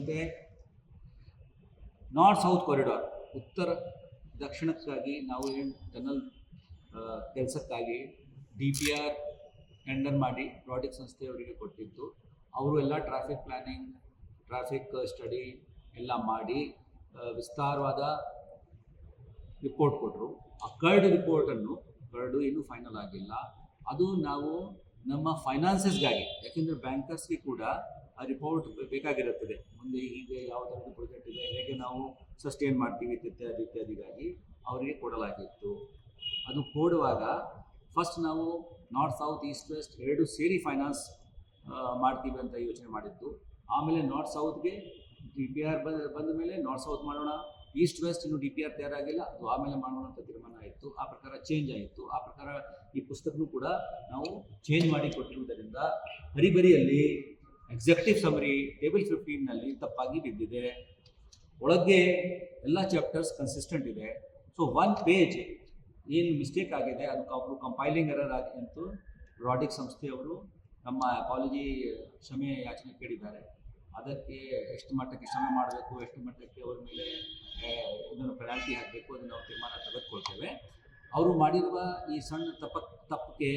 ಮತ್ತು north south corridor, ಉತ್ತರ ದಕ್ಷಿಣಕ್ಕಾಗಿ ನಾವು ಏನು ಟನಲ್ ಕೆಲಸಕ್ಕಾಗಿ DPR ಟೆಂಡರ್ ಮಾಡಿ ಪ್ರಾಡಕ್ಟ್ ಸಂಸ್ಥೆಯವರಿಗೆ ಕೊಟ್ಟಿದ್ದು. ಅವರು ಎಲ್ಲ ಟ್ರಾಫಿಕ್ ಪ್ಲ್ಯಾನಿಂಗ್, ಟ್ರಾಫಿಕ್ ಸ್ಟಡಿ ಎಲ್ಲ ಮಾಡಿ ವಿಸ್ತಾರವಾದ ರಿಪೋರ್ಟ್ ಕೊಟ್ಟರು. ಆ ರಿಪೋರ್ಟನ್ನು ಇನ್ನೂ ಫೈನಲ್ ಆಗಿಲ್ಲ. ಅದು ನಾವು ನಮ್ಮ ಫೈನಾನ್ಸಸ್ಗಾಗಿ, ಯಾಕೆಂದರೆ ಬ್ಯಾಂಕರ್ಸ್ಗೆ ಕೂಡ ಆ ರಿಪೋರ್ಟ್ ಬೇಕಾಗಿರುತ್ತದೆ. ಮುಂದೆ ಹೀಗೆ ಯಾವ ಥರದ ಪ್ರಾಜೆಕ್ಟ್ ಇದೆ, ಹೇಗೆ ನಾವು ಸಸ್ಟೇನ್ ಮಾಡ್ತೀವಿ ಇತ್ಯಾದಿಗಾಗಿ ಅವರಿಗೆ ಕೊಡಲಾಗಿತ್ತು. ಅದು ಕೊಡುವಾಗ ಫಸ್ಟ್ ನಾವು ನಾರ್ತ್ ಸೌತ್ ಈಸ್ಟ್ ವೆಸ್ಟ್ ಎರಡು ಸೇರಿ ಫೈನಾನ್ಸ್ ಮಾಡ್ತೀವಿ ಅಂತ ಯೋಚನೆ ಮಾಡಿದ್ದು. ಆಮೇಲೆ ನಾರ್ತ್ ಸೌತ್ಗೆ DPR ಬಂದ ಮೇಲೆ ನಾರ್ತ್ ಸೌತ್ ಮಾಡೋಣ, ಈಸ್ಟ್ ವೆಸ್ಟ್ ಇನ್ನು DPR ತಯಾರಾಗಿಲ್ಲ, ಅದು ಆಮೇಲೆ ಮಾಡೋಣ ಅಂತ ತೀರ್ಮಾನ ಆಯಿತು. ಆ ಪ್ರಕಾರ ಚೇಂಜ್ ಆಯಿತು. ಆ ಪ್ರಕಾರ ಈ ಪುಸ್ತಕನೂ ಕೂಡ ನಾವು ಚೇಂಜ್ ಮಾಡಿ ಕೊಟ್ಟಿರುವುದರಿಂದ ಹರಿಬರಿಯಲ್ಲಿ ಎಕ್ಸಿಕ್ಯೂಟಿವ್ ಸಮರಿ ಟೇಬಲ್ 15ನಲ್ಲಿ ತಪ್ಪಾಗಿ ಬಿದ್ದಿದೆ. ಒಳಗೆ ಎಲ್ಲ ಚಾಪ್ಟರ್ಸ್ ಕನ್ಸಿಸ್ಟೆಂಟ್ ಇದೆ. ಸೊ 1 ಪೇಜ್ ಏನು ಮಿಸ್ಟೇಕ್ ಆಗಿದೆ ಅದು ಅವರು ಕಂಪೈಲಿಂಗ್ ಎರರ್ ಆಗಿ ಅಂತೂ ರಾಡಿಕ್ ಸಂಸ್ಥೆಯವರು ನಮ್ಮ ಅಪಾಲಜಿ ಕ್ಷಮೆ ಯಾಚನೆ ಕೇಳಿದ್ದಾರೆ. ಅದಕ್ಕೆ ಎಷ್ಟು ಮಟ್ಟಕ್ಕೆ ಶ್ರಮ ಮಾಡಬೇಕು, ಎಷ್ಟು ಮಟ್ಟಕ್ಕೆ ಅವರ ಮೇಲೆ ಇದನ್ನು ಪೆನಾಲ್ಟಿ ಹಾಕಬೇಕು, ಅದನ್ನು ನಾವು ತೀರ್ಮಾನ ತೆಗೆದುಕೊಳ್ತೇವೆ. ಅವರು ಮಾಡಿರುವ ಈ ಸಣ್ಣ ತಪ್ಪಿಗೆ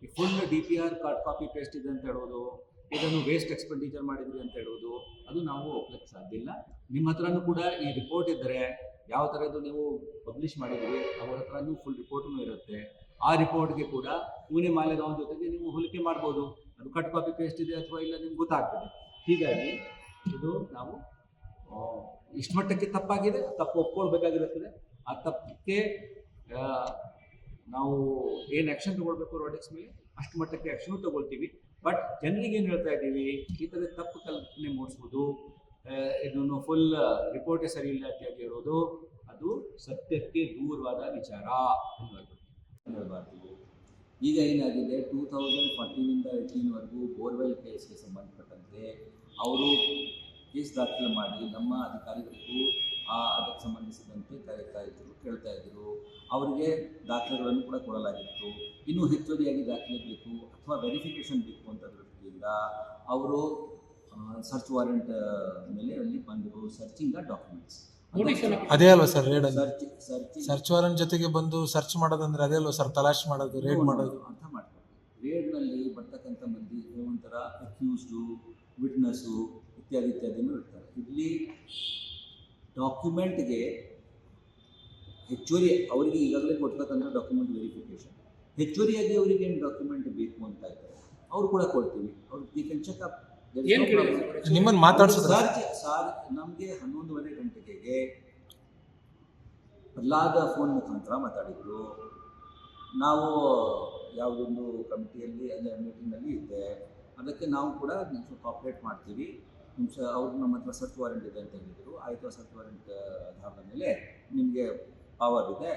ಈ ಫುಲ್ DPR ಕಾಪಿ ಪೇಸ್ಟ್ ಇದೆ ಅಂತ ಹೇಳೋದು, ಇದನ್ನು ವೇಸ್ಟ್ ಎಕ್ಸ್ಪೆಂಡಿಚರ್ ಮಾಡಿದ್ರಿ ಅಂತ ಹೇಳೋದು, ಅದು ನಾವು ಒಪ್ಲಿಕ್ಕೆ ಸಾಧ್ಯ ಇಲ್ಲ. ನಿಮ್ಮ ಹತ್ರನೂ ಕೂಡ ಈ ರಿಪೋರ್ಟ್ ಇದ್ದರೆ, ಯಾವ ಥರದ್ದು ನೀವು ಪಬ್ಲಿಷ್ ಮಾಡಿದ್ರಿ ಅವ್ರ ಹತ್ರನೂ ಫುಲ್ ರಿಪೋರ್ಟೂ ಇರುತ್ತೆ. ಆ ರಿಪೋರ್ಟ್ಗೆ ಕೂಡ ಪೂಣೆ ಮಾಲೆಗಾಂವ್ ಜೊತೆಗೆ ನೀವು ಹೋಲಿಕೆ ಮಾಡ್ಬೋದು. ಅದು ಕಟ್ ಕಾಪಿ ಪೇಸ್ಟ್ ಇದೆ ಅಥವಾ ಇಲ್ಲ ನಿಮ್ಗೆ ಗೊತ್ತಾಗ್ತದೆ. ಹೀಗಾಗಿ ಇದು ನಾವು ಇಷ್ಟು ಮಟ್ಟಕ್ಕೆ ತಪ್ಪಾಗಿದೆ, ತಪ್ಪು ಒಪ್ಕೊಳ್ಬೇಕಾಗಿರುತ್ತದೆ. ಆ ತಪ್ಪಕ್ಕೆ ನಾವು ಏನು ಆ್ಯಕ್ಷನ್ ತೊಗೊಳ್ಬೇಕು ರಾಡಿಕ್ಸ್ ಮೇಲೆ ಅಷ್ಟು ಮಟ್ಟಕ್ಕೆ ಆ್ಯಕ್ಷನು ತೊಗೊಳ್ತೀವಿ. ಬಟ್ ಜನರಿಗೆ ಏನು ಹೇಳ್ತಾ ಇದ್ದೀವಿ, ಈ ಥರದ ತಪ್ಪು ಕಲ್ಪನೆ ಮೂಡಿಸ್ಬೋದು, ಇದನ್ನು ಫುಲ್ ರಿಪೋರ್ಟೇ ಸರಿ ಇಲ್ಲ ಇತ್ಯಾದಿ ಹೇಳೋದು ಅದು ಸತ್ಯಕ್ಕೆ ದೂರವಾದ ವಿಚಾರ ಹೇಳಬಾರ್ದು. ಈಗ ಏನಾಗಿದೆ, 2014ಇಂದ 18ವರೆಗೂ ಬೋರ್ವೆಲ್ ಕೇಸ್ಗೆ ಸಂಬಂಧಪಟ್ಟಂತೆ ಅವರು ಕೇಸ್ ದಾಖಲೆ ಮಾಡಿ ನಮ್ಮ ಅಧಿಕಾರಿಗಳಿಗೂ ಅದಕ್ಕೆ ಸಂಬಂಧಿಸಿದಂತೆ ಕರೀತಾ ಇದ್ದರು, ಕೇಳ್ತಾ ಇದ್ದರು. ಅವರಿಗೆ ದಾಖಲೆಗಳನ್ನು ಕೂಡ ಕೊಡಲಾಗಿತ್ತು. ಇನ್ನೂ ಹೆಚ್ಚುವರಿಯಾಗಿ ದಾಖಲೆ ಬೇಕು ಅಥವಾ ವೆರಿಫಿಕೇಷನ್ ಬೇಕು ಅಂತ ದೃಷ್ಟಿಯಿಂದ ಅವರು ಸರ್ಚ್ ವಾರೆಂಟ್ ಮೇಲೆ ಅಲ್ಲಿ ಬಂದರು. ಸರ್ಚಿಂಗ್ ದ ಡಾಕ್ಯುಮೆಂಟ್ಸ್ ಅದೇ ಅಲ್ವಾ ಸರ್ ರೇಡ್? ಸರ್ಚ್ ವಾರೆಂಟ್ ಜೊತೆಗೆ ಬಂದು ಸರ್ಚ್ ಮಾಡೋದಂದ್ರೆ ಅದೇ ಅಲ್ವಾ ಸರ್ ತಲಾಶ್ ಮಾಡೋದು, ರೇಡ್ ಮಾಡೋದು? ಅರ್ಥ ಮಾಡ್ತಾರೆ. ರೇಡ್ನಲ್ಲಿ ಬರ್ತಕ್ಕಂಥ ಮಂದಿ ಒಂಥರ ಅಕ್ಯೂಸ್ಡು, ವಿಟ್ನೆಸ್ಸು ಇತ್ಯಾದಿನೂ ಇರ್ತಾರೆ. ಇಲ್ಲಿ ಡಾಕ್ಯುಮೆಂಟ್ಗೆ ಹೆಚ್ಚುವರಿ ಅವರಿಗೆ ಈಗಾಗಲೇ ಕೊಡ್ತಕ್ಕಂಥ ಡಾಕ್ಯುಮೆಂಟ್ ವೆರಿಫಿಕೇಷನ್, ಹೆಚ್ಚುವರಿಯಾಗಿ ಅವರಿಗೆ ಏನು ಡಾಕ್ಯುಮೆಂಟ್ ಬೇಕು ಅಂತ ಇದ್ದಾರೆ ಅವರು ಕೂಡ ಕೊಡ್ತೀವಿ. ಅವ್ರು ಚೆಕಪ್ ನಿಮ್ಮನ್ನು ಮಾತಾಡ್ಸೋದು ನಮಗೆ 11:30 ಗಂಟೆಗೆ ಪ್ರಹ್ಲಾದ ಫೋನ್ ಮುಖಾಂತರ ಮಾತಾಡಿದ್ರು. ನಾವು ಯಾವುದೊಂದು ಕಮಿಟಿಯಲ್ಲಿ ಅದೇ ಮೀಟಿಂಗ್ನಲ್ಲಿ ಇದ್ದೆ, ಅದಕ್ಕೆ ನಾವು ಕೂಡ ಕೋಆಪ್ರೇಟ್ ಮಾಡ್ತೀವಿ. ಅವರು ನಮ್ಮ ಹತ್ರ ಸರ್ಚ್ ವಾರೆಂಟ್ ಇದೆ ಅಂತ ಹೇಳಿದರು. ಆಯಿತು, ಸರ್ಚ್ ವಾರೆಂಟ್ ಆಧಾರದ ಮೇಲೆ ನಿಮಗೆ ಪವರ್ ಇದೆ,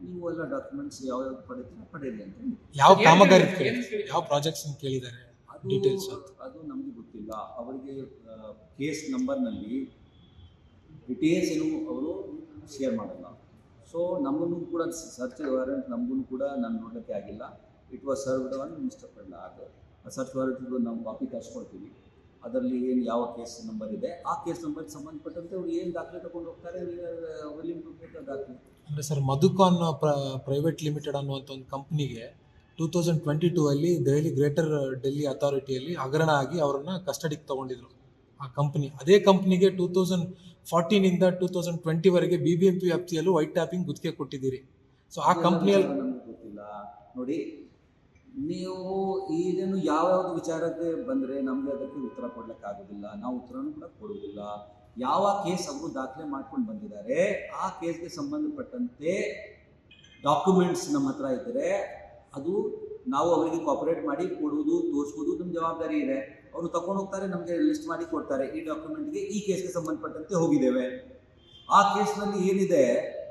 ನೀವು ಎಲ್ಲ ಡಾಕ್ಯುಮೆಂಟ್ಸ್ ಯಾವ್ಯಾವ್ದು ಪಡೀರಿ ಅಂತ ಹೇಳಿ. ಯಾವ ಕಾಮಗಾರಿ, ಯಾವ ಪ್ರಾಜೆಕ್ಟ್ಸ್ ಕೇಳಿದ್ದಾರೆ ಅದು ನಮಗೆ ಗೊತ್ತಿಲ್ಲ. ಅವರಿಗೆ ಕೇಸ್ ನಂಬರ್ನಲ್ಲಿ ಡಿಟೇಲ್ಸ್ ಏನು ಅವರು ಶೇರ್ ಮಾಡಲ್ಲ. ಸೊ ನಮಗೂ ಕೂಡ ಸರ್ಚ್ ವಾರೆಂಟ್ ನಮಗೂ ಕೂಡ ನಾನು ನೋಡೋಕ್ಕೆ ಆಗಿಲ್ಲ. It was served on mister Prahlad. Search ವಾರೆಂಟ್ದು ನಾವು ಕಾಪಿ ತರಿಸ್ಕೊಳ್ತೀವಿ. ಅದರಲ್ಲಿ ಏನು ಯಾವ ಕೇಸ್ ನಂಬರ್ ಇದೆ ಆ ಕೇಸ್ ನಂಬರ್ಗೆ ಸಂಬಂಧಪಟ್ಟಂತೆ ಅವ್ರು ಏನು ದಾಖಲೆ ತಗೊಂಡು ಹೋಗ್ತಾರೆ, ದಾಖಲೆ. ಅಂದರೆ ಸರ್ ಮಧುಕಾನ್ ಪ್ರೈವೇಟ್ ಲಿಮಿಟೆಡ್ ಅನ್ನುವಂಥ ಒಂದು ಕಂಪ್ನಿಗೆ 2022 ದೆಹಲಿ ಗ್ರೇಟರ್ ಡೆಲ್ಲಿ ಅಥಾರಿಟಿಯಲ್ಲಿ ಹಗರಣ ಆಗಿ ಅವರನ್ನು ಕಸ್ಟಡಿಗೆ ತೊಗೊಂಡಿದ್ರು ಆ ಕಂಪ್ನಿ. ಅದೇ ಕಂಪ್ನಿಗೆ 2014ಇಂದ 2020ವರೆಗೆ BBMP ವ್ಯಾಪ್ತಿಯಲ್ಲೂ ವೈಟ್ ಟ್ಯಾಪಿಂಗ್ ಗುತ್ತಿಗೆ ಕೊಟ್ಟಿದ್ದೀರಿ. ಸೊ ಆ ಕಂಪ್ನಿಯಲ್ಲಿ ನಮಗೆ ಗೊತ್ತಿಲ್ಲ ನೋಡಿ. ನೀವು ಈಗೇನು ಯಾವ್ಯಾವುದು ವಿಚಾರಕ್ಕೆ ಬಂದರೆ ನಮಗೆ ಅದಕ್ಕೆ ಉತ್ತರ ಕೊಡಲಿಕ್ಕಾಗೋದಿಲ್ಲ, ನಾವು ಉತ್ತರನೂ ಕೂಡ ಕೊಡುವುದಿಲ್ಲ. ಯಾವ ಕೇಸ್ ಅವರು ದಾಖಲೆ ಮಾಡ್ಕೊಂಡು ಬಂದಿದ್ದಾರೆ ಆ ಕೇಸ್ಗೆ ಸಂಬಂಧಪಟ್ಟಂತೆ ಡಾಕ್ಯುಮೆಂಟ್ಸ್ ನಮ್ಮ ಹತ್ರ ಇದ್ದರೆ ಅದು ನಾವು ಅವರಿಗೆ ಕೋಆಪರೇಟ್ ಮಾಡಿ ಕೊಡುವುದು, ತೋರಿಸ್ಬೋದು ನಮ್ಮ ಜವಾಬ್ದಾರಿ ಇದೆ. ಅವರು ತಗೊಂಡು ಹೋಗ್ತಾರೆ, ನಮಗೆ ಲಿಸ್ಟ್ ಮಾಡಿ ಕೊಡ್ತಾರೆ, ಈ ಡಾಕ್ಯುಮೆಂಟ್ಗೆ ಈ ಕೇಸ್ಗೆ ಸಂಬಂಧಪಟ್ಟಂತೆ ಹೋಗಿದ್ದೇವೆ, ಆ ಕೇಸ್ನಲ್ಲಿ ಏನಿದೆ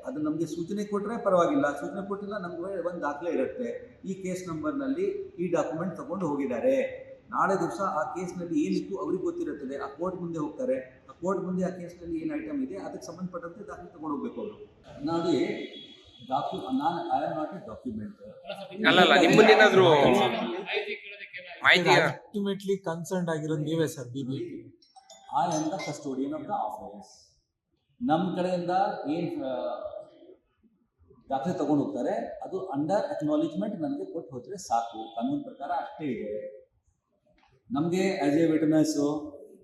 ಅದು ನಮಗೆ ಸೂಚನೆ ಕೊಟ್ಟರೆ ಪರವಾಗಿಲ್ಲ, ಸೂಚನೆ ಕೊಟ್ಟಿಲ್ಲ ನಮಗೆ ಒಂದು ದಾಖಲೆ ಇರುತ್ತೆ, ಈ ಕೇಸ್ ನಂಬರ್ನಲ್ಲಿ ಈ ಡಾಕ್ಯುಮೆಂಟ್ ತಗೊಂಡು ಹೋಗಿದ್ದಾರೆ. ನಾಳೆ ದಿವಸ ಆ ಕೇಸ್ನಲ್ಲಿ ಏನಿತ್ತು ಅವ್ರಿಗೆ ಗೊತ್ತಿರುತ್ತದೆ. ಆ ಕೋರ್ಟ್ ಮುಂದೆ ಹೋಗ್ತಾರೆ, ಆ ಕೋರ್ಟ್ ಮುಂದೆ ಆ ಕೇಸ್ನಲ್ಲಿ ಏನು ಐಟಮ್ ಇದೆ ಅದಕ್ಕೆ ಸಂಬಂಧಪಟ್ಟಂತೆ ದಾಖಲೆ ತಗೊಂಡು ಹೋಗ್ಬೇಕು ಅವರು. ನೋಡಿ ನಾನು I am not A document ಅಲ್ಲಲ್ಲ, ನಿಮ್ಮನ್ನೇನಾದ್ರೂ ಅಲ್ಟಿಮೇಟ್ಲಿ ಕನ್ಸರ್ನ್ ಆಗಿರೋದು ನೀವೇ sir. BBMP I am the custodian of the office. ನಮ್ಮ ಕಡೆಯಿಂದ ಏನು ದಾಖಲೆ ತಗೊಂಡು ಹೋಗ್ತಾರೆ ಅದು ಅಂಡರ್ ಅಕ್ನಾಲೇಜ್ಮೆಂಟ್ ನನಗೆ ಕೊಟ್ಟು ಹೋದರೆ ಸಾಕು. ಕಾನೂನು ಪ್ರಕಾರ ಅಷ್ಟೇ ಇದೆ. ನಮಗೆ as A witness,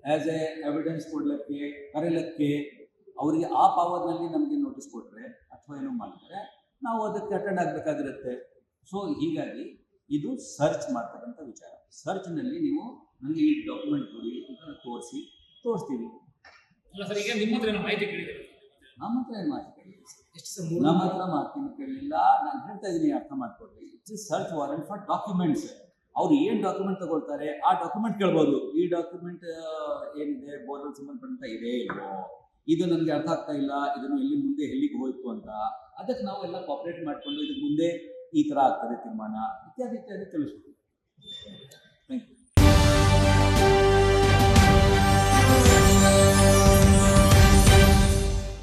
as A evidence ಕೊಡಲಿಕ್ಕೆ, ಕರೀಲಿಕ್ಕೆ ಅವರಿಗೆ ಆ ಪವರ್ನಲ್ಲಿ ನಮಗೆ ನೋಟಿಸ್ ಕೊಟ್ಟರೆ ಅಥವಾ ಏನೋ ಮಾಡಿದರೆ ನಾವು ಅದಕ್ಕೆ ಅಟೆಂಡ್ ಆಗಬೇಕಾಗಿರುತ್ತೆ. ಸೊ ಹೀಗಾಗಿ ಇದು ಸರ್ಚ್ ಮಾಡ್ತಕ್ಕಂಥ ವಿಚಾರ. ಸರ್ಚ್ನಲ್ಲಿ ನೀವು ನನಗೆ ಈ ಡಾಕ್ಯುಮೆಂಟ್ ಕೊಡಿ ಅಂತ ತೋರಿಸ್ತೀವಿ. ಅಲ್ಲ ಸರ್, ಈಗ ನಿಮ್ಮ ಹತ್ರ ಏನೋ ಮಾಹಿತಿ ಕೇಳಿದ್ದೀರಿ? ನಮ್ಮ ಹತ್ರ ಏನು ಮಾಹಿತಿ ಕೇಳಿಲ್ಲ, ಎಷ್ಟು ಸರ್? ನಮ್ಮ ಹತ್ರ ಮಾಹಿತಿನೂ ಕೇಳಲಿಲ್ಲ. ನಾನು ಹೇಳ್ತಾ ಇದ್ದೀನಿ, ಅರ್ಥ ಮಾಡ್ಕೊಡ್ರಿ. It's search warrant for documents. ಅವ್ರು ಏನು ಡಾಕ್ಯುಮೆಂಟ್ ತಗೊಳ್ತಾರೆ ಆ ಡಾಕ್ಯುಮೆಂಟ್ ಕೇಳ್ಬೋದು. ಈ ಡಾಕ್ಯುಮೆಂಟ್ ಏನಿದೆ ಬೋರ್ವೆಲ್ ಸಂಬಂಧಪಟ್ಟಂತ ಇದೆ ಇಲ್ವೋ, ಇದು ನನಗೆ ಅರ್ಥ ಆಗ್ತಾ ಇಲ್ಲ, ಇದನ್ನು ಎಲ್ಲಿಗೆ ಹೋಯ್ತು ಅಂತ. ಅದಕ್ಕೆ ನಾವು ಎಲ್ಲ ಕೋಆಪರೇಟ್ ಮಾಡಿಕೊಂಡು ಇದಕ್ಕೆ ಮುಂದೆ ಈ ಥರ ಆಗ್ತದೆ ತೀರ್ಮಾನ ಇತ್ಯಾದಿ ತಿಳಿಸ್ತೀವಿ. Thank you.